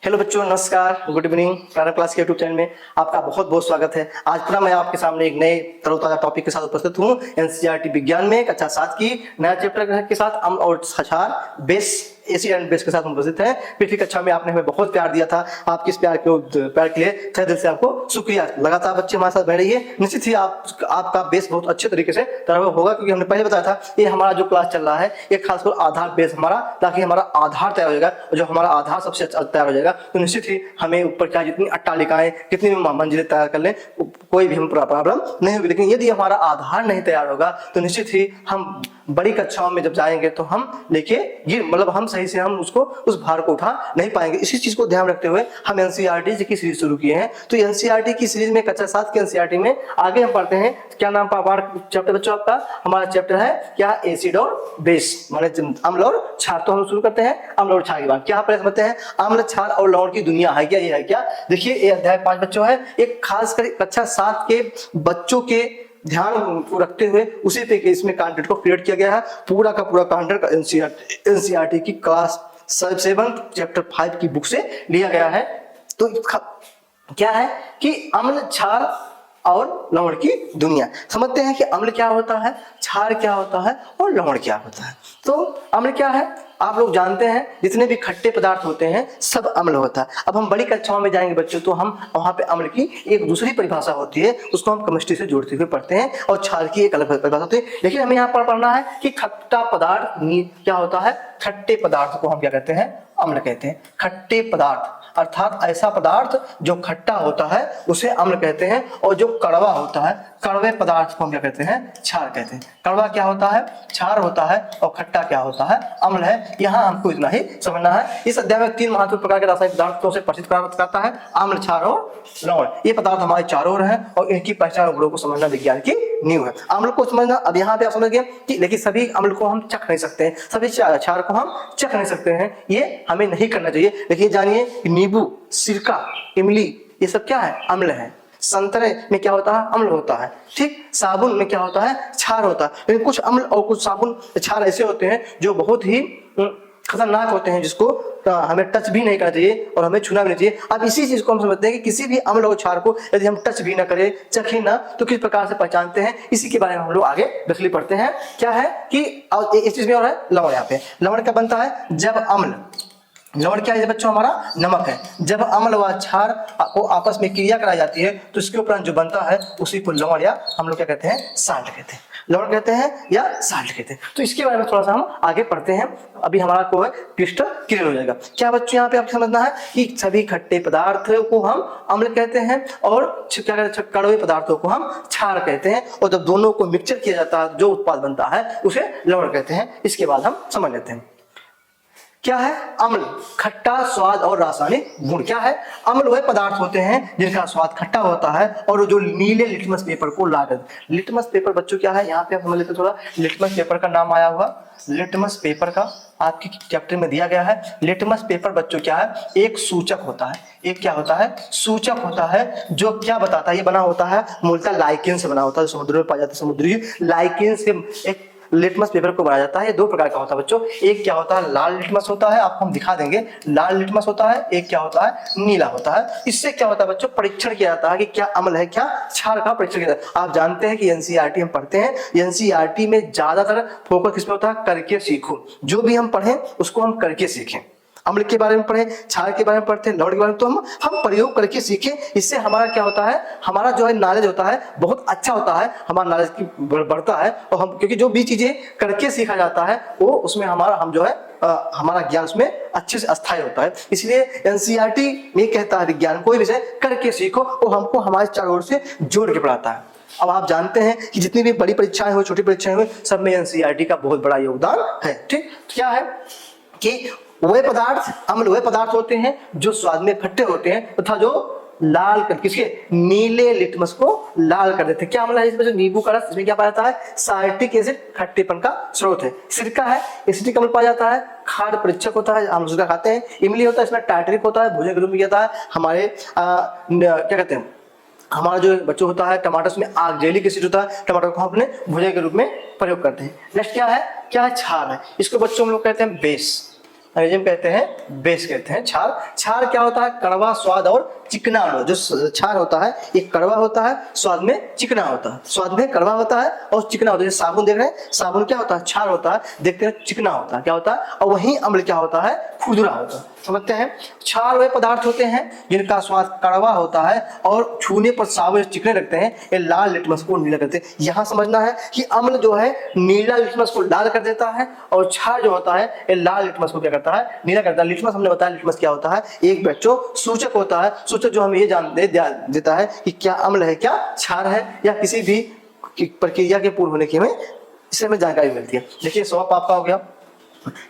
Hello बच्चों, नमस्कार, good evening. प्रारंभ क्लास के यूट्यूब चैनल में आपका बहुत बहुत स्वागत है। आज पुनः मैं आपके सामने एक नए तरोताजा टॉपिक के साथ उपस्थित हूँ। एनसीईआरटी विज्ञान में कक्षा 7 की नया चैप्टर के साथ अम्ल और क्षार, बेस, एसिड एंड बेस के साथ उपस्थित है। पिछली कक्षा में आपने हमें बहुत प्यार दिया था। आपके इस प्यार के लिए तहे दिल से आपको शुक्रिया। लगातार बच्चे हमारे साथ बैठ रहिए। निश्चित ही आपका बेस बहुत अच्छे तरीके से तैयार होगा, क्योंकि हमने पहले बताया था ये हमारा जो क्लास चल रहा है ये खासकर आधार बेस हमारा, ताकि हमारा आधार तैयार हो जाएगा। और जो हमारा आधार सबसे अच्छा तैयार हो जाएगा तो निश्चित ही हमें ऊपर क्या जितनी अट्टालिकाएं, कितनी भी मंजिलें तैयार कर लें, कोई भी हम प्रॉब्लम नहीं होगी। लेकिन यदि हमारा आधार नहीं तैयार होगा तो निश्चित ही हम बड़ी कक्षाओं में जब जाएंगे तो हम लेके मतलब हम सही से हम उस भार को उठा नहीं पाएंगे। इसी चीज को ध्यान रखते हुए हम एनसीईआरटी की सीरीज शुरू किए हैं। तो एनसीईआरटी की सीरीज में कक्षा 7 की एनसीईआरटी में आगे हम पढ़ते हैं। क्या नाम चैप्टर बच्चों आपका? हमारा चैप्टर है क्या? एसिड और बेस, माने अम्ल और क्षार। तो हम शुरू करते हैं अम्ल और क्षार की बात। क्या पहले समझते हैं अम्ल, क्षार और लवण की दुनिया है क्या? ये है क्या? देखिए ये अध्याय 5 बच्चों है। एक खास कर कक्षा 7 के बच्चों के ध्यान को रखते हुए उसी पे इसमें कंटेंट को क्रिएट किया गया है। पूरा का पूरा कंटेंट एनसीईआरटी की क्लास 7 चैप्टर 5 की बुक से लिया गया है। तो क्या है कि अम्ल, क्षार और लवण की दुनिया। समझते हैं कि अम्ल क्या होता है, क्षार क्या होता है और लवण क्या होता है। तो अम्ल क्या है? आप लोग जानते हैं जितने भी खट्टे पदार्थ होते हैं सब अम्ल होता है। अब हम बड़ी कक्षाओं में जाएंगे बच्चों तो हम वहां पे अम्ल की एक दूसरी परिभाषा होती है, उसको हम केमिस्ट्री से जोड़ते हुए पढ़ते हैं, और क्षार की एक अलग परिभाषा होती है। लेकिन हमें यहाँ पर पढ़ना है कि खट्टा पदार्थ क्या होता है। खट्टे पदार्थ को हम क्या कहते हैं? अम्ल कहते हैं। खट्टे पदार्थ अर्थात ऐसा पदार्थ जो खट्टा होता है उसे अम्ल कहते हैं, और जो कड़वा होता है, कड़वे पदार्थ को हम क्या कहते हैं? क्षार कहते हैं। कड़वा क्या होता है? क्षार होता है, और खट्टा क्या होता है? अम्ल है। यहाँ हमको इतना ही समझना है। इस अध्याय में 3 महत्वपूर्ण प्रकार के रासायनिक पदार्थों से परिचित करता है, अम्ल, क्षार और लवण। ये पदार्थ हमारे चारों ओर हैं और इनकी पहचान गुणों को समझना विज्ञान की नींव है। अम्ल को समझना, अब यहाँ पे आप समझ गए कि लेकिन सभी अम्ल को हम चख नहीं सकते हैं, सभी क्षार को हम चख नहीं सकते हैं, ये हमें नहीं करना चाहिए। लेकिन जानिए नींबू, सिरका, इमली, ये सब क्या है? अम्ल है। संतरे में क्या होता है? अम्ल होता है। ठीक, साबुन में क्या होता है? क्षार होता है। लेकिन कुछ अम्ल और कुछ साबुन, क्षार ऐसे होते हैं जो बहुत ही खतरनाक होते हैं, जिसको हमें टच भी नहीं करना चाहिए और हमें छूना भी नहीं चाहिए। अब इसी चीज को हम समझते हैं कि किसी भी अम्ल और क्षार को यदि हम टच भी ना करें, चखें ना, तो किस प्रकार से पहचानते हैं, इसी के बारे में हम लोग आगे बेसिकली पढ़ते हैं। क्या है कि इस चीज में और है लवण। यहाँ पे लवण क्या बनता है? जब अम्ल, लवण क्या है बच्चों? हमारा नमक है। जब अम्ल व क्षार को आपस में क्रिया कराई जाती है तो इसके उपरांत जो बनता है उसी को लवण या हम लोग क्या कहते हैं? साल्ट कहते हैं। लवण कहते हैं या साल्ट कहते हैं। तो इसके बारे में थोड़ा सा हम आगे पढ़ते हैं। अभी हमारा को है क्रिस्टल क्लियर हो जाएगा। क्या बच्चों यहाँ पे आपको समझना है कि सभी खट्टे पदार्थों को हम अम्ल कहते हैं और क्या कहते हैं? कड़वे पदार्थों को हम क्षार कहते हैं, और जब दोनों को मिक्सचर किया जाता है जो उत्पाद बनता है उसे लवण कहते हैं। इसके बाद हम समझ लेते हैं क्या है अम्ल। खट्टा स्वाद और रासायनिक गुण। क्या है? अम्ल वह पदार्थ होते हैं जिनका स्वाद खट्टा होता है और जो नीले लिटमस पेपर को लाल। लिटमस पेपर बच्चों क्या है? यहाँ पे आप समझ लेते थोड़ा। लिटमस पेपर का नाम आया हुआ, लिटमस पेपर का आपके चैप्टर में दिया गया है। लिटमस पेपर बच्चों क्या है? एक सूचक होता है। एक क्या होता है? सूचक होता है, जो क्या बताता है? ये बना होता है मूलतः लाइकेन से बना होता है, समुद्र में पाया जाता है। समुद्री लाइकेन से एक लिटमस पेपर को बनाया जाता है। ये 2 प्रकार का होता है बच्चों। एक क्या होता है? लाल लिटमस होता है, आपको हम दिखा देंगे। लाल लिटमस होता है। एक क्या होता है? नीला होता है। इससे क्या होता है बच्चों? परीक्षण किया जाता है कि क्या अम्ल है, क्या क्षार का परीक्षण किया जाता है। आप जानते हैं कि एनसीईआरटी हम पढ़ते हैं, एनसीईआरटी में ज्यादातर फोकस किसमें होता है? करके सीखो। जो भी हम पढ़ें उसको हम करके सीखें। अम्ल के बारे में पढ़े, क्षार के बारे में पढ़ते हैं, लवण के बारे में, तो हम प्रयोग करके सीखें। इससे हमारा क्या होता है? हमारा जो है नॉलेज होता है बहुत अच्छा होता है, हमारा नॉलेज की बढ़ता है। और हम क्योंकि जो भी चीजें करके सीखा जाता है वो उसमें हमारा ज्ञान उसमें अच्छे से अस्थायी होता है। इसलिए एनसीईआरटी में कहता है विज्ञान कोई विषय करके सीखो, और हमको हमारे चारों ओर से जोड़ के पढ़ाता है। अब आप जानते हैं कि जितनी भी बड़ी परीक्षाएं हुई, छोटी परीक्षाएं हुई, सब में एनसीईआरटी का बहुत बड़ा योगदान है। ठीक, क्या है कि वे पदार्थ, अम्ल वे पदार्थ होते हैं जो स्वाद में खट्टे होते हैं तथा जो लाल कर किसके? नीले लिटमस को लाल कर देते हैं। क्या अम्ल है इसमें? जो नींबू का रस, इसमें क्या पाया जाता है? साइट्रिक एसिड, खट्टेपन का स्रोत है। सिरका है, एसिटिक अम्ल पाया जाता है, खाद्य परीक्षक होता है, हम उसका खाते हैं। इमली होता है, इसमें टार्टरिक होता है, भोजन के रूप में जाता है। हमारे क्या कहते हैं? हमारा जो बच्चों होता है टमाटर, उसमें आक्जेलिक एसिड होता है, टमाटर को हम अपने भुजा के रूप में प्रयोग करते हैं। नेक्स्ट क्या है? क्या है? क्षार है। इसको बच्चों हम लोग कहते हैं बेस। अंग्रेजी में कहते हैं बेस कहते हैं। क्षार क्या होता है? कड़वा स्वाद और चिकना अम्ल। जो क्षार होता है ये कड़वा होता है, स्वाद में चिकना होता है। स्वाद में कड़वा होता है और चिकना होता है। जैसे साबुन देख रहे हैं, साबुन क्या होता है? क्षार होता है, देखते हैं चिकना होता है, क्या होता है? और वही अम्ल क्या होता है? खुरदुरा होता है। समझते हैं? क्षार वे पदार्थ होते हैं जिनका स्वाद कड़वा होता है और छूने पर साबुन चिकने लगते हैं, ये लाल लिटमस को नीला करते हैं। यहाँ समझना है कि अम्ल जो है नीला लिटमस को लाल कर देता है और क्षार जो होता है ये लाल लिटमस को क्या करता है? नीला करता है। लिटमस हमने बताया, लिटमस क्या होता है? एक बच्चों सूचक होता है, सूचक जो हमें ये जान देता है कि क्या अम्ल है, क्या क्षार है, या किसी भी प्रक्रिया के पूर्ण होने की हमें इससे हमें जानकारी मिलती है। देखिए स्वाप आपका हो गया,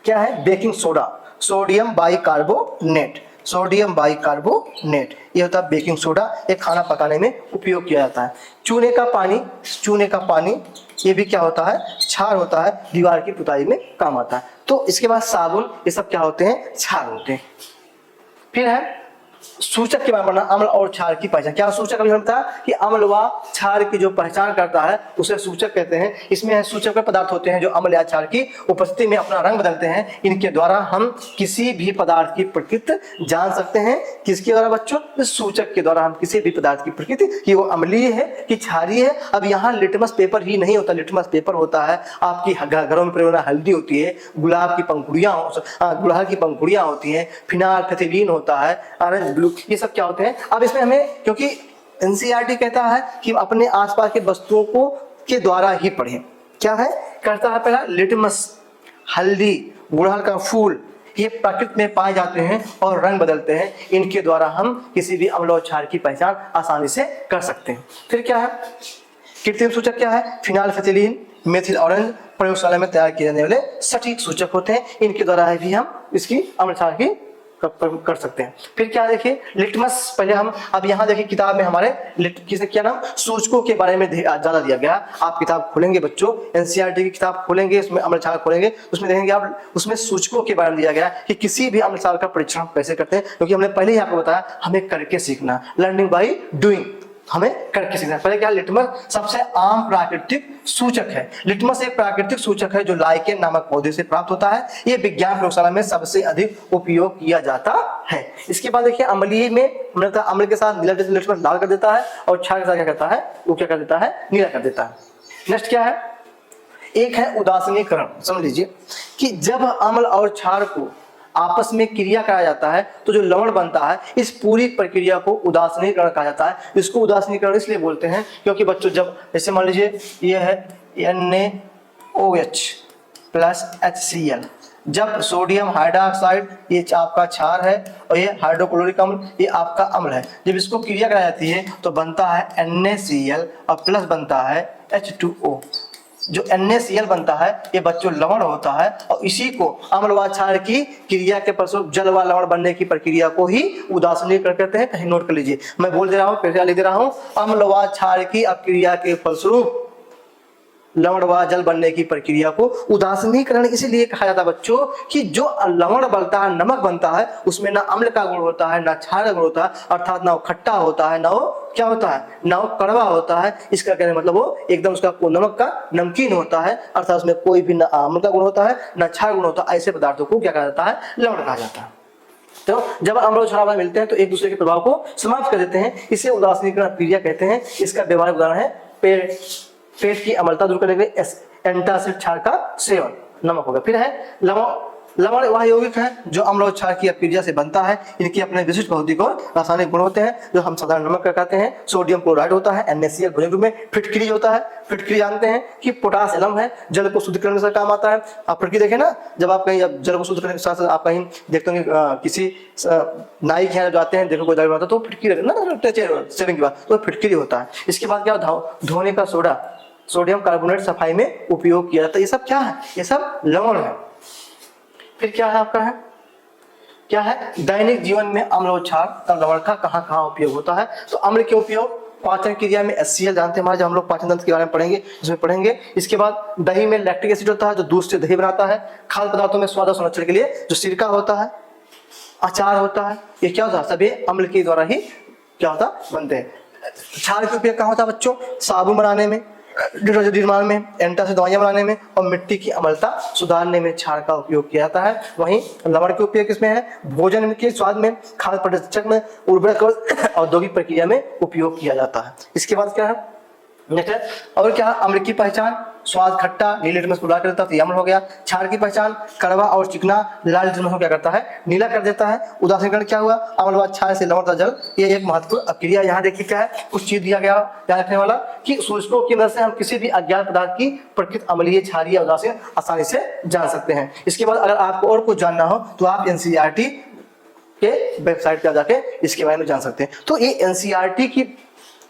क्या है? Baking soda, sodium bicarbonate, sodium bicarbonate, ये होता है बेकिंग सोडा। ये खाना पकाने में उपयोग किया जाता है। चूने का पानी, चूने का पानी ये भी क्या होता है? क्षार होता है, दीवार की पुताई में काम आता है। तो इसके बाद साबुन, ये सब क्या होते हैं? क्षार होते हैं। फिर है सूचक के बारे में पढ़ना, अम्ल और क्षार की पहचान। क्या सूचक? अभी हम बताया कि अम्ल व क्षार की जो पहचान करता है उसे सूचक कहते हैं। इसमें सूचक वे पदार्थ होते हैं जो अम्ल या क्षार की उपस्थिति में अपना रंग बदलते हैं। इनके द्वारा हम किसी भी पदार्थ की प्रकृति जान सकते हैं। किसके द्वारा बच्चों? इस सूचक के द्वारा हम किसी भी पदार्थ की प्रकृति, कि वो अम्लीय है कि क्षारीय है। अब यहाँ लिटमस पेपर ही नहीं होता, लिटमस पेपर होता है आपकी घरों में प्रयोग हल्दी होती है, गुलाब की पंखुड़ियां होती हैं, फिनाइलफेथिलीन होता है, ऑरेंज ब्लू, ये सब क्या होते हैं? अब इसमें हमें, क्योंकि एनसीईआरटी कहता है कि अपने आसपास के वस्तुओं को के द्वारा ही पढ़ें। क्या है करता है? पहला लिटमस, हल्दी, गुड़हल का फूल, ये प्रकृति में पाए जाते हैं और रंग बदलते हैं। इनके द्वारा हम किसी भी अम्ल और क्षार की पहचान आसानी से कर सकते हैं। फिर क्या है? कृत्रिम सूचक क्या है? फिनाइलफेथिलीन, मेथिल ऑरेंज प्रयोगशाला में तैयार किए जाने वाले सटीक सूचक होते हैं। इनके द्वारा भी हम इसकी अम्ल क्षार की कर सकते हैं। फिर क्या देखिए? लिटमस, पहले हम अब यहाँ देखिए किताब में हमारे किसे क्या नाम? सूचकों के बारे में ज्यादा दिया गया। आप किताब खोलेंगे बच्चों, एनसीईआरटी की किताब खोलेंगे, उसमें अम्ल क्षार खोलेंगे, उसमें देखेंगे आप, उसमें सूचकों के बारे में दिया गया कि किसी भी अम्ल क्षार का परीक्षण कैसे करते हैं। क्योंकि हमने पहले ही आपको बताया हमें करके सीखना, लर्निंग बाई डूइंग, हमें करके सीखना। पहले क्या? लिटमस सबसे आम प्राकृतिक सूचक है। लिटमस एक प्राकृतिक सूचक है जो लाइकेन नामक पौधे से प्राप्त होता है। ये विज्ञान प्रयोगशाला में सबसे अधिक उपयोग किया जाता है। इसके बाद देखिए अम्लीय में हमने कहा अम्ल के साथ नीला लिटमस लाल कर देता है और क्षार के साथ क्या करता है? वो क्या कर देता है? नीला कर देता है। नेक्स्ट क्या है? एक है उदासीनीकरण। समझ लीजिए कि जब अम्ल और क्षार को आपस में क्रिया कराया जाता है तो जो लवण बनता है, इस पूरी प्रक्रिया को उदासीनीकरण कहा जाता है। इसको उदासीनीकरण इसलिए बोलते हैं क्योंकि बच्चों जब जैसे मान लीजिए ये है NaOH प्लस HCl, जब सोडियम हाइड्रोक्साइड ये आपका क्षार है और ये हाइड्रोक्लोरिक अम्ल ये आपका अम्ल है, जब इसको क्रिया कराई जाती है तो बनता है NaCl और प्लस बनता है H2O। जो NaCl बनता है ये बच्चों लवण होता है और इसी को अम्ल व क्षार की क्रिया के फलस्वरूप जल व लवण बनने की प्रक्रिया को ही उदासीनीकरण कहते हैं। कहीं नोट कर लीजिए, मैं बोल दे रहा हूँ, फिर लिख दे रहा हूँ, अम्ल व क्षार की क्रिया के फलस्वरूप लवण व जल बनने की प्रक्रिया को उदासीनीकरण इसलिए कहा जाता है बच्चों कि जो लवण बनता है, नमक बनता है, उसमें ना अम्ल का गुण होता है ना क्षार का गुण होता है, अर्थात ना वो खट्टा होता है ना वो क्या होता है, ना वो कड़वा होता है। इसका कहने मतलब वो एकदम उसका नमक का नमकीन होता है, अर्थात उसमें कोई भी ना अम्ल का गुण होता है ना क्षार गुण होता है। ऐसे पदार्थों को क्या कहा जाता है? लवण कहा जाता है। तो जब अम्ल और क्षार मिलते हैं तो एक दूसरे के प्रभाव को समाप्त कर देते हैं, इसे उदासीनीकरण क्रिया कहते हैं। इसका व्यवहारिक उदाहरण है पेट की अम्लता दूर करने के लिए एंटासिड क्षार का सेवन, नमक होगा। फिर है लवण वह यौगिक है जो अम्ल और क्षार की क्रिया से बनता है। इनके अपने विशिष्ट भौतिक और रासायनिक गुण होते हैं जो हम साधारण नमक कहते हैं। सोडियम क्लोराइड होता है, NaCl भोजन रूप में, फिटकरी होता है, फिटकरी जानते हैं कि पोटास एलम है, जल को शुद्ध करने से काम आता है। आप फिटकरी देखें ना, जब आप कहीं जल को शुद्ध करने के साथ आप कहीं देखते होंगे किसी नाई के यहाँ जाते हैं, देखो कोई दवाई बनाता है तो फिटकरी ना की बात, तो फिटकरी होता है। इसके बाद क्या धोने का सोडा, सोडियम कार्बोनेट सफाई में उपयोग किया जाता है। ये सब क्या है? ये सब लवण है। फिर क्या है आपका क्या है? दैनिक जीवन में अम्ल और क्षार का लवण का कहाँ उपयोग होता है? तो अम्ल के उपयोग पाचन क्रिया में HCl जानते हैं हमारे, जब हम लोग पाचन तंत्र के बारे में पढ़ेंगे इसमें पढ़ेंगे। इसके बाद दही में लैक्टिक एसिड होता है जो दूध से दही बनाता है। खाद्य पदार्थों में स्वाद और संरक्षण के लिए जो सिरका होता है, अचार होता है, ये क्या होता है? सभी अम्ल के द्वारा ही क्या होता बनते हैं। क्षार का उपयोग कहाँ होता है बच्चों? साबुन बनाने में, निर्माण में, एंटा से दवाइयां बनाने में और मिट्टी की अम्लता सुधारने में क्षार का उपयोग किया जाता है। वहीं लवण के उपयोग किसमें है? भोजन के स्वाद में, खाद्य प्रसंस्करण में, उर्वरक और औद्योगिक प्रक्रिया में उपयोग किया जाता है। इसके बाद क्या है नेक्स्ट है, और क्या? अम्ल की पहचान, स्वाद खट्टा, नीले लिटमस को लाल कर देता है तो ये अम्ल हो गया। क्षार की पहचान, कड़वा और चिकना, लाल लिटमस को क्या करता है? नीला कर देता है। उदासीकरण क्या हुआ? अम्ल व क्षार से लवण तथा जल, ये एक महत्वपूर्ण अक्रिया। यहाँ देखिए क्या है, कुछ चीज दिया गया याद रखने वाला कि सूचकों की मदद से हम किसी भी अज्ञात पदार्थ की प्रकृति अम्लीय, क्षारीय, उदासीन आसानी से जान सकते हैं। इसके बाद अगर आपको और कुछ जानना हो तो आप एनसीईआरटी के वेबसाइट पर जाके इसके बारे में जान सकते हैं। तो ये एनसीईआरटी की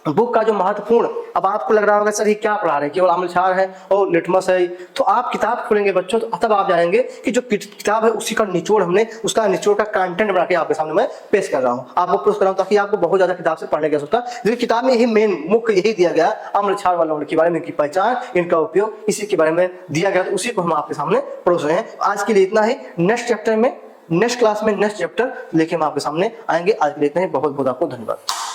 बुक का जो महत्वपूर्ण, अब आपको लग रहा होगा सर ये क्या पढ़ा रहे हैं, केवल अम्ल क्षार है और लिटमस है, तो आप किताब खोलेंगे बच्चों तो तब आप जानेंगे कि जो किताब है उसी का निचोड़ हमने, उसका निचोड़ का कंटेंट बना के आपके सामने मैं पेश कर रहा हूँ, आपको पेश कर रहा हूँ ताकि आपको बहुत ज्यादा किताब से पढ़ने की आवश्यकता। लेकिन किताब में यही मेन मुख्य यही दिया गया, अम्ल क्षार वाला के बारे में, इनकी पहचान, इनका उपयोग, इसी के बारे में दिया गया, तो उसी को हम आपके सामने परोस रहे हैं। आज के लिए इतना ही। नेक्स्ट चैप्टर में, नेक्स्ट क्लास में नेक्स्ट चैप्टर लेके हम आपके सामने आएंगे। आज के लिए इतना ही। बहुत बहुत आपको धन्यवाद।